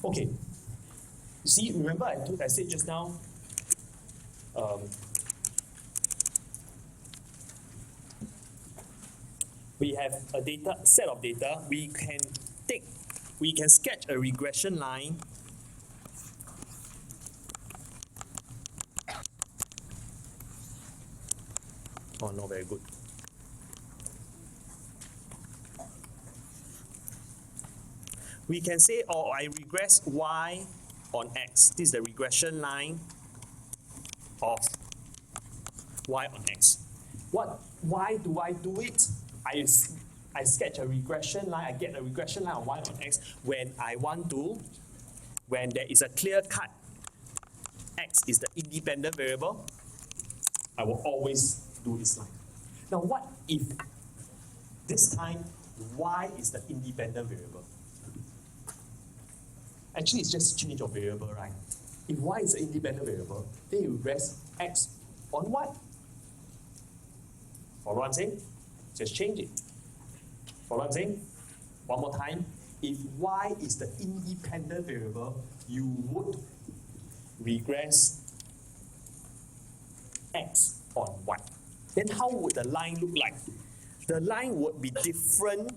Okay. See, remember I said just now, we have a set of data. We can sketch a regression line Oh, not very good. We can say, oh, I regress y on x. This is the regression line of y on x. Why do I do it? I sketch a regression line, I get a regression line of y on x when there is a clear cut, x is the independent variable, I will always do this line. Now what if this time y is the independent variable? Actually, it's just change of variable, right? If y is an independent variable, then you rest x on y. Follow what I'm saying? Just change it. Follow what I'm saying? One more time. If y is the independent variable, you would regress x on y. Then how would the line look like? The line would be different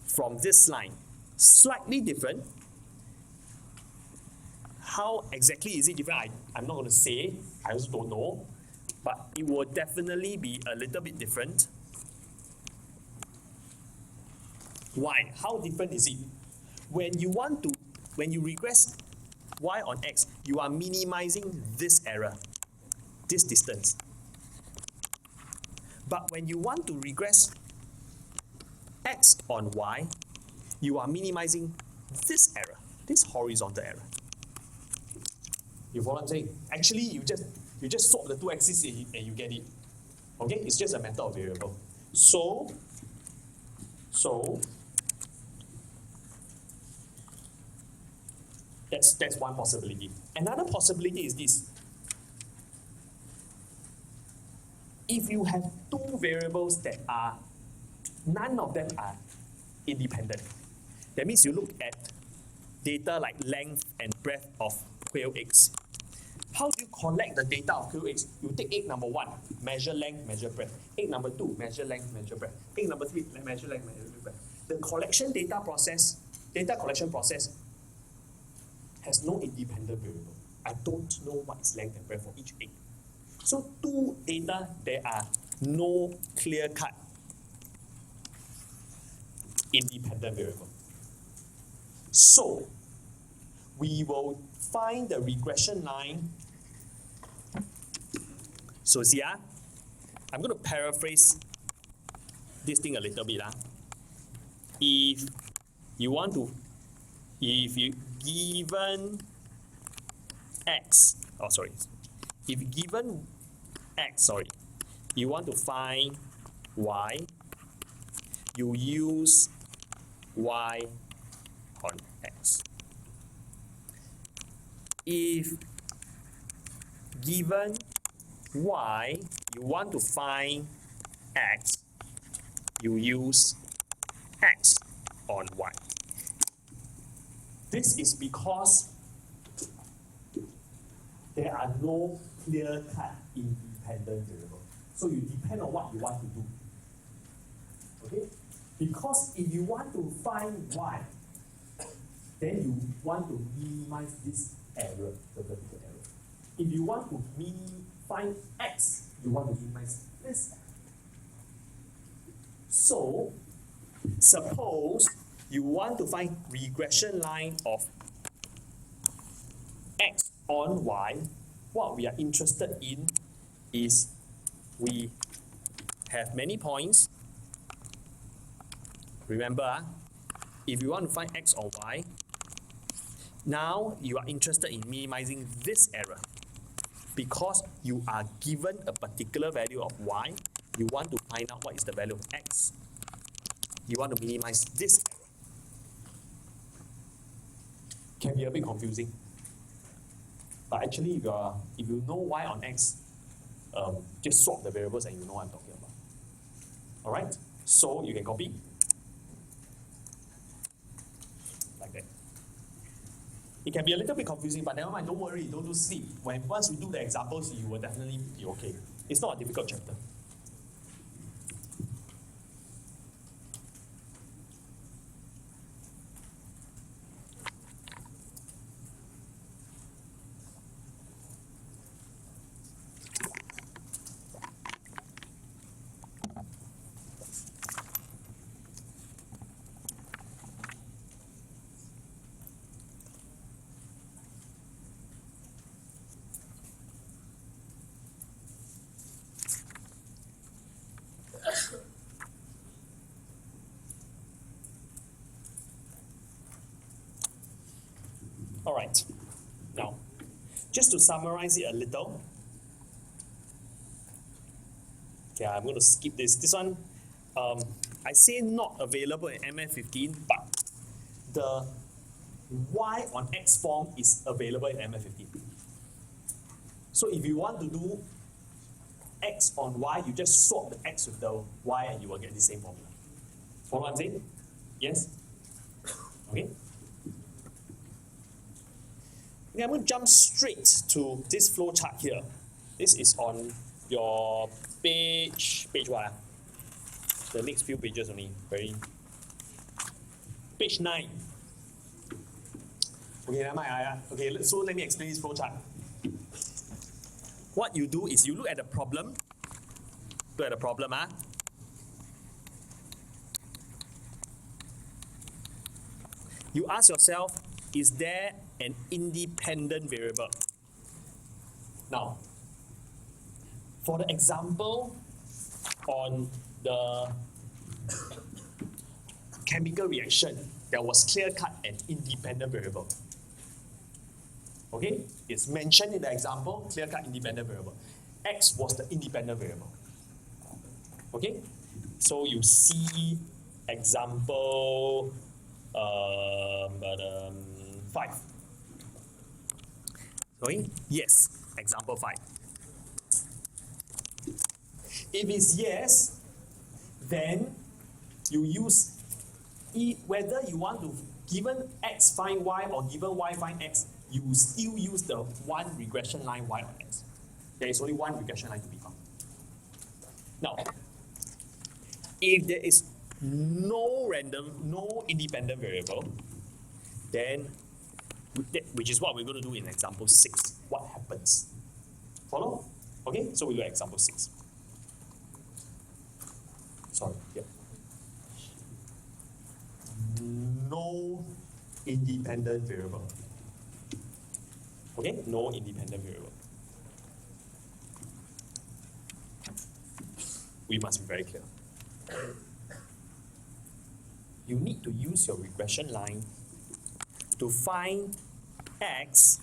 from this line. Slightly different. How exactly is it different? I'm not going to say. I also don't know. But it will definitely be a little bit different. Why? How different is it? When you regress y on x, you are minimizing this error, this distance. But when you want to regress x on y, you are minimizing this error, this horizontal error. You follow what I'm saying? Actually, you just swap the two axes and you get it. Okay? It's just a matter of variable. So that's one possibility. Another possibility is this. If you have two variables that are, none of them are independent. That means you look at data like length and breadth of quail eggs. How do you collect the data of quail eggs? You take egg number 1, measure length, measure breadth. Egg number 2, measure length, measure breadth. Egg number 3, measure length, measure breadth. The data collection process has no independent variable. I don't know what is length and breadth for each egg. So two data, there are no clear-cut independent variable. So we will find the regression line. So see, I'm going to paraphrase this thing a little bit. If you given x, if given x, you want to find y, you use y on x. If given y, you want to find x, you use x on y. This is because there are no clear-cut independent variables. So you depend on what you want to do. Okay? Because if you want to find y, then you want to minimize this error, the vertical error. If you want to find x, you want to minimize this error. So, suppose you want to find regression line of x on y, what we are interested in is we have many points. Remember, if you want to find x on y, now you are interested in minimizing this error. Because you are given a particular value of y, you want to find out what is the value of x. You want to minimize this error. Can be a bit confusing. But actually, if you know y on x, just swap the variables and you know what I'm talking about. Alright? So you can copy like that. It can be a little bit confusing, but never mind, don't worry, don't lose sleep. Once we do the examples, you will definitely be okay. It's not a difficult chapter. All right, now, just to summarize it a little, okay, I'm going to skip this. This one, I say not available in MF15, but the y on x form is available in MF15. So if you want to do x on y, you just swap the x with the y and you will get the same formula. Follow what I'm saying? Yes? Okay? Okay, I'm going to jump straight to this flow chart here. This is on your page what? The next few pages only. Page 9. Okay, okay, so let me explain this flow chart. What you do is you look at the problem. You ask yourself, is there an independent variable? Now, for the example on the chemical reaction, there was clear-cut an independent variable. Okay, it's mentioned in the example, clear-cut independent variable. X was the independent variable. Okay, so you see example 5. Sorry? Yes, example 5. If it's yes, then you use whether you want to given x find y or given y find x, you still use the one regression line y on x. There is only one regression line to be found. Now, if there is no independent variable, then which is what we're going to do in example 6. What happens? Follow? Okay, so we do example 6. Sorry, yeah. No independent variable. Okay, no independent variable. We must be very clear. You need to use your regression line to find x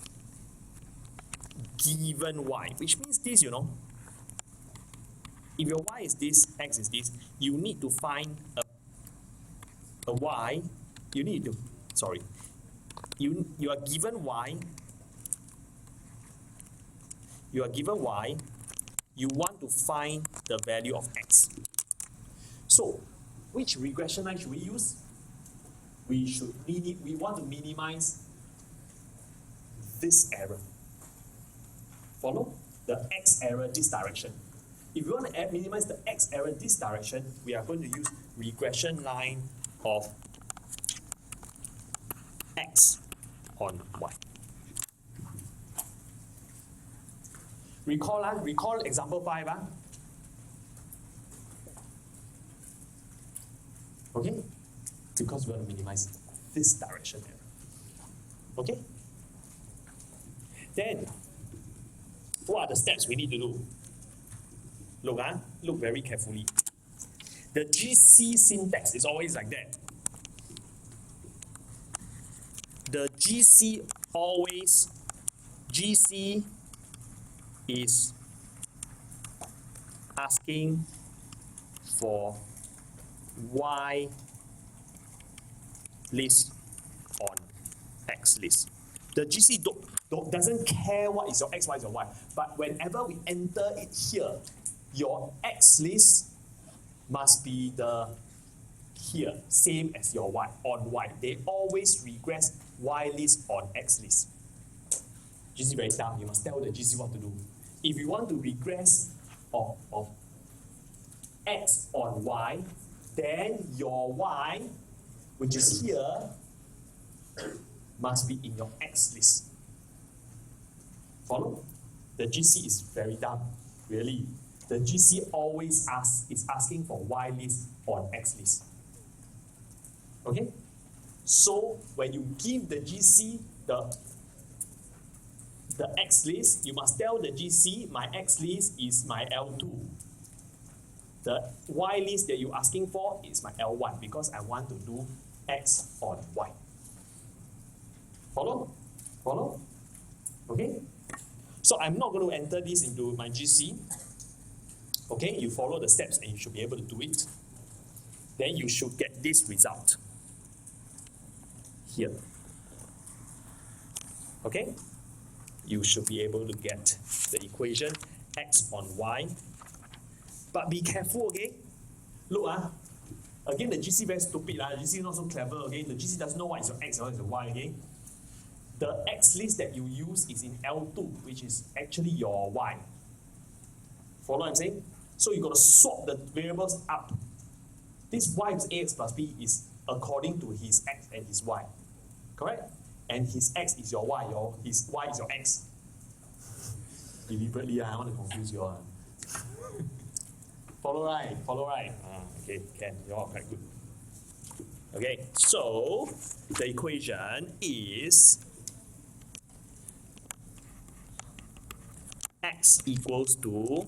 given y, which means this, you know. If your y is this, x is this, you need to find a y, you need to, sorry, you are given y, you want to find the value of x. So, which regression line should we use? We want to minimize this error. Follow? The x error this direction. If you want to minimize the x error this direction, we are going to use regression line of x on y. Recall example 5. Okay? Because we want to minimize this direction error. Okay? Then, what are the steps we need to do? Look very carefully. The GC syntax is always like that. The GC is asking for Y list on X list. The GC doesn't care what is your X, what is your Y, but whenever we enter it here, your X list must be the here, same as your y on y. They always regress y list on x list. GC very dumb. You must tell the GC what to do. If you want to regress of x on y, then your y, which is here, must be in your x list. Follow? The GC is very dumb, really. The GC always is asking for y list on x list. Okay? So when you give the GC the x list, you must tell the GC my x list is my L2. The y list that you're asking for is my L1 because I want to do x on y. Follow? Follow? Okay? So I'm not going to enter this into my GC. Okay, you follow the steps and you should be able to do it. Then you should get this result here. Okay? You should be able to get the equation x on y. But be careful, okay? Look, again, the GC very stupid. The GC not so clever, okay? The GC doesn't know what is your x and what is your y, okay? The x list that you use is in L2, which is actually your y. Follow what I'm saying? So you got to swap the variables up. This y is ax plus b is according to his x and his y. Correct? And his x is your y, his y is your x. Deliberately, I want to confuse you all. Follow right, follow right. Okay, can. You're all quite good. Okay, so the equation is x equals to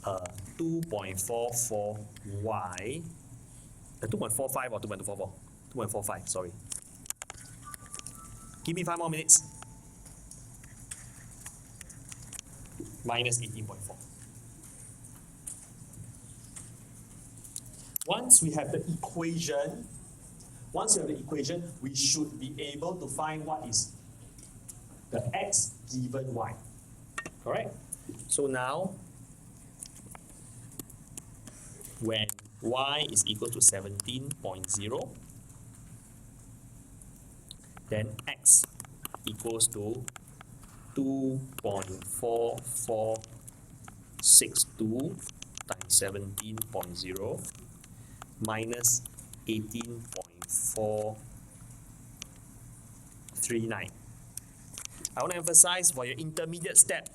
2.44y, 2.45 or 2.44? 2.45, sorry. Give me 5 more minutes. Minus 18.4. Once we have the equation, we should be able to find what is the x given y. Correct? So now, when y is equal to 17.0, then x equals to 2.4462 times 17.0 minus 18.439. I want to emphasize for your intermediate step,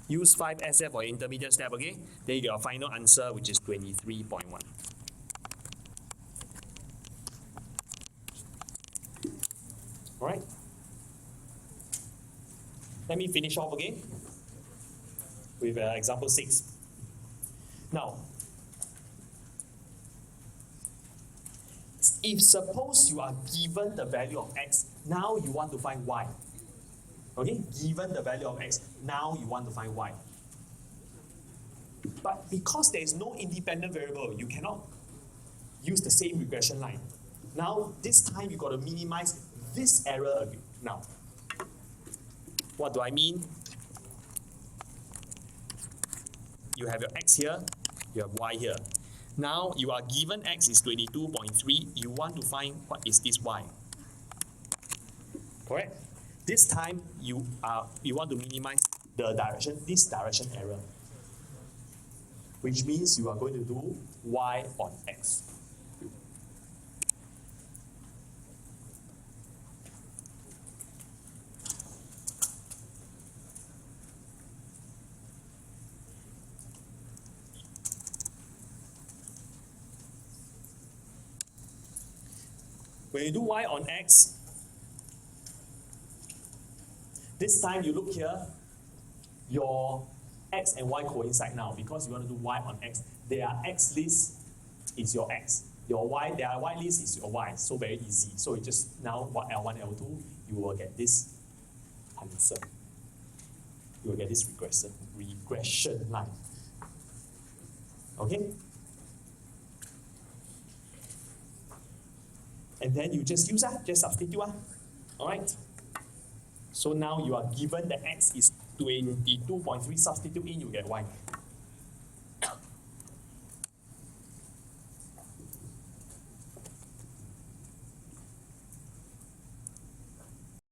use 5SF for your intermediate step, okay? Then you get your final answer, which is 23.1. Alright? Let me finish off again with example 6. Now, if suppose you are given the value of x, now you want to find y. Okay, given the value of x, now you want to find y. But because there is no independent variable, you cannot use the same regression line. Now, this time you got to minimize this error again. Now, what do I mean? You have your x here, you have y here. Now, you are given x is 22.3, you want to find what is this y. Correct? This time, you want to minimize the direction, this direction error, which means you are going to do y on x. When you do y on x, this time you look here, your x and y coincide now because you want to do y on x. Their x list is your x. Their y list is your y. So very easy. So you just now what L1, L2, you will get this answer. You will get this regression line. Okay? And then you just use just substitute. Alright? So now you are given the x is 22.3, substitute in, you get y.